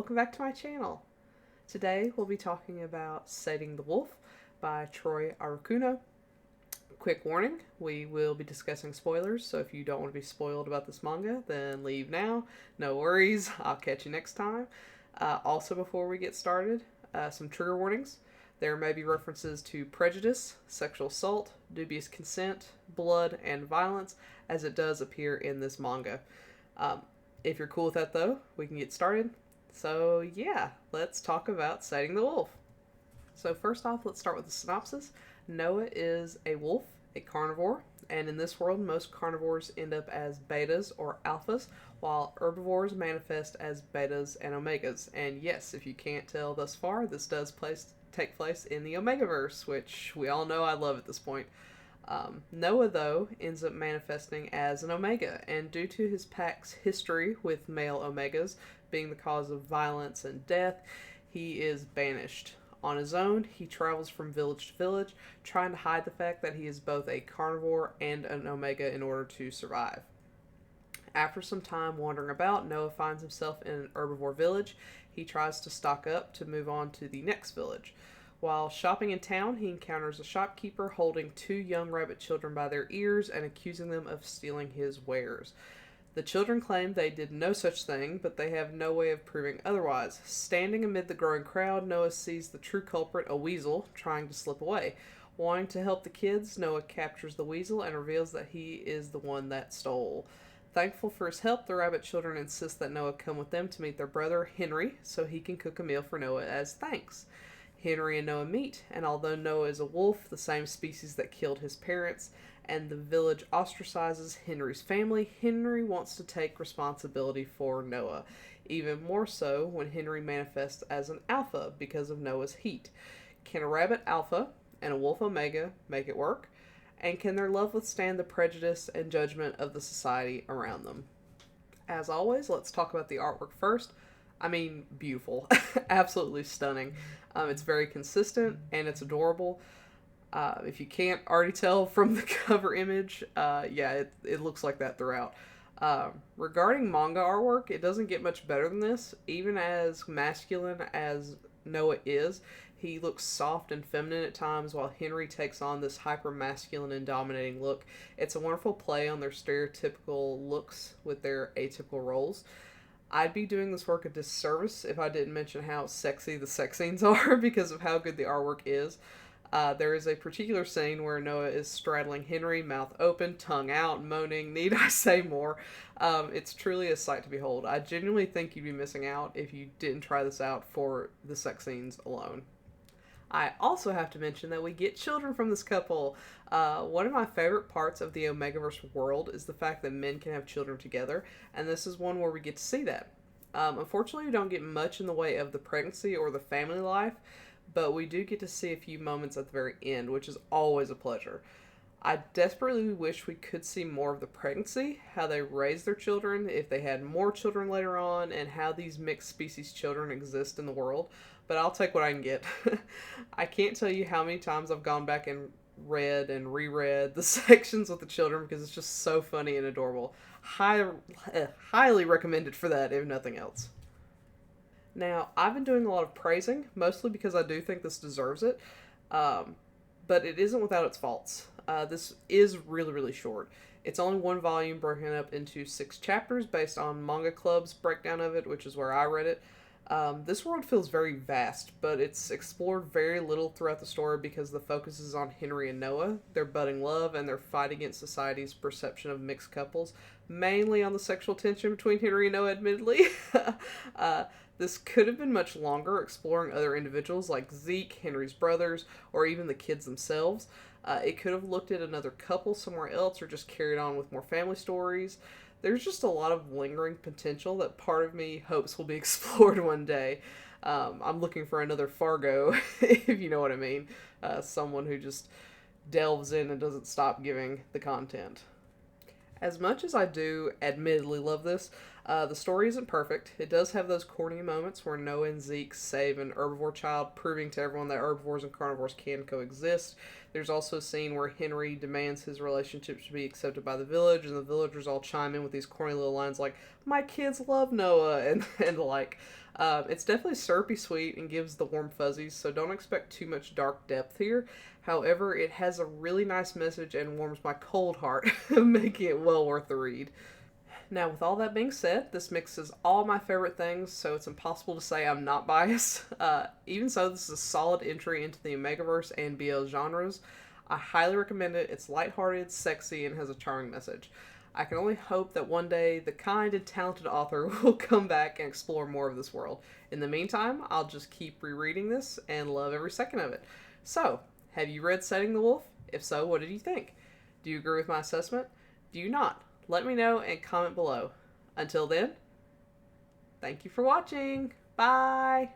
welcome back to my channel. Today we'll be talking about Sating the Wolf by Troy Arukuno. Quick warning, we will be discussing spoilers, so if you don't want to be spoiled about this manga, then leave now. No worries, I'll catch you next time. Also, before we get started, some trigger warnings. There may be references to prejudice, sexual assault, dubious consent, blood, and violence, as it does appear in this manga. If you're cool with that, though, we can get started. So, yeah, let's talk about Sating the Wolf. So, first off, let's start with the synopsis. Noah is a wolf, a carnivore, and in this world, most carnivores end up as betas or alphas, while herbivores manifest as betas and omegas. And yes, if you can't tell thus far, this does take place in the Omegaverse, which we all know I love at this point. Noah, though, ends up manifesting as an Omega, and due to his pack's history with male Omegas being the cause of violence and death, he is banished. On his own, he travels from village to village, trying to hide the fact that he is both a carnivore and an Omega in order to survive. After some time wandering about, Noah finds himself in an herbivore village. He tries to stock up to move on to the next village. While shopping in town, he encounters a shopkeeper holding two young rabbit children by their ears and accusing them of stealing his wares. The children claim they did no such thing, but they have no way of proving otherwise. Standing amid the growing crowd, Noah sees the true culprit, a weasel, trying to slip away. Wanting to help the kids, Noah captures the weasel and reveals that he is the one that stole. Thankful for his help, the rabbit children insist that Noah come with them to meet their brother, Henry, so he can cook a meal for Noah as thanks. Henry and Noah meet, and although Noah is a wolf, the same species that killed his parents, and the village ostracizes Henry's family, Henry wants to take responsibility for Noah. Even more so when Henry manifests as an alpha because of Noah's heat. Can a rabbit alpha and a wolf omega make it work? And can their love withstand the prejudice and judgment of the society around them? As always, let's talk about the artwork first. I mean, beautiful. Absolutely stunning. It's very consistent and it's adorable. If you can't already tell from the cover image, it looks like that throughout. Regarding manga artwork, it doesn't get much better than this. Even as masculine as Noah is, he looks soft and feminine at times, while Henry takes on this hyper-masculine and dominating look. It's a wonderful play on their stereotypical looks with their atypical roles. I'd be doing this work a disservice if I didn't mention how sexy the sex scenes are because of how good the artwork is. There is a particular scene where Noah is straddling Henry, mouth open, tongue out, moaning. Need I say more? It's truly a sight to behold. I genuinely think you'd be missing out if you didn't try this out for the sex scenes alone. I also have to mention that we get children from this couple. One of my favorite parts of the Omegaverse world is the fact that men can have children together, and this is one where we get to see that. Unfortunately, we don't get much in the way of the pregnancy or the family life, but we do get to see a few moments at the very end, which is always a pleasure. I desperately wish we could see more of the pregnancy, how they raise their children, if they had more children later on, and how these mixed species children exist in the world, but I'll take what I can get. I can't tell you how many times I've gone back and read and reread the sections with the children because it's just so funny and adorable. Highly recommended for that, if nothing else. Now, I've been doing a lot of praising, mostly because I do think this deserves it, but it isn't without its faults. This is really, really short. It's only one volume broken up into 6 chapters based on Manga Club's breakdown of it, which is where I read it. This world feels very vast, but it's explored very little throughout the story because the focus is on Henry and Noah, their budding love, and their fight against society's perception of mixed couples, mainly on the sexual tension between Henry and Noah, admittedly. This could have been much longer, exploring other individuals like Zeke, Henry's brothers, or even the kids themselves. It could have looked at another couple somewhere else or just carried on with more family stories. There's just a lot of lingering potential that part of me hopes will be explored one day. I'm looking for another Fargo, if you know what I mean. Someone who just delves in and doesn't stop giving the content. As much as I do admittedly love this, the story isn't perfect. It does have those corny moments where Noah and Zeke save an herbivore child, proving to everyone that herbivores and carnivores can coexist. There's also a scene where Henry demands his relationship to be accepted by the village, and the villagers all chime in with these corny little lines like, "My kids love Noah," and the like. It's definitely syrupy sweet and gives the warm fuzzies, so don't expect too much dark depth here. However, it has a really nice message and warms my cold heart, making it well worth the read. Now, with all that being said, this mixes all my favorite things, so it's impossible to say I'm not biased. Even so, this is a solid entry into the Omegaverse and BL genres. I highly recommend it. It's lighthearted, sexy, and has a charming message. I can only hope that one day the kind and talented author will come back and explore more of this world. In the meantime, I'll just keep rereading this and love every second of it. So, have you read Setting the Wolf? If so, what did you think? Do you agree with my assessment? Do you not? Let me know and comment below. Until then, thank you for watching. Bye!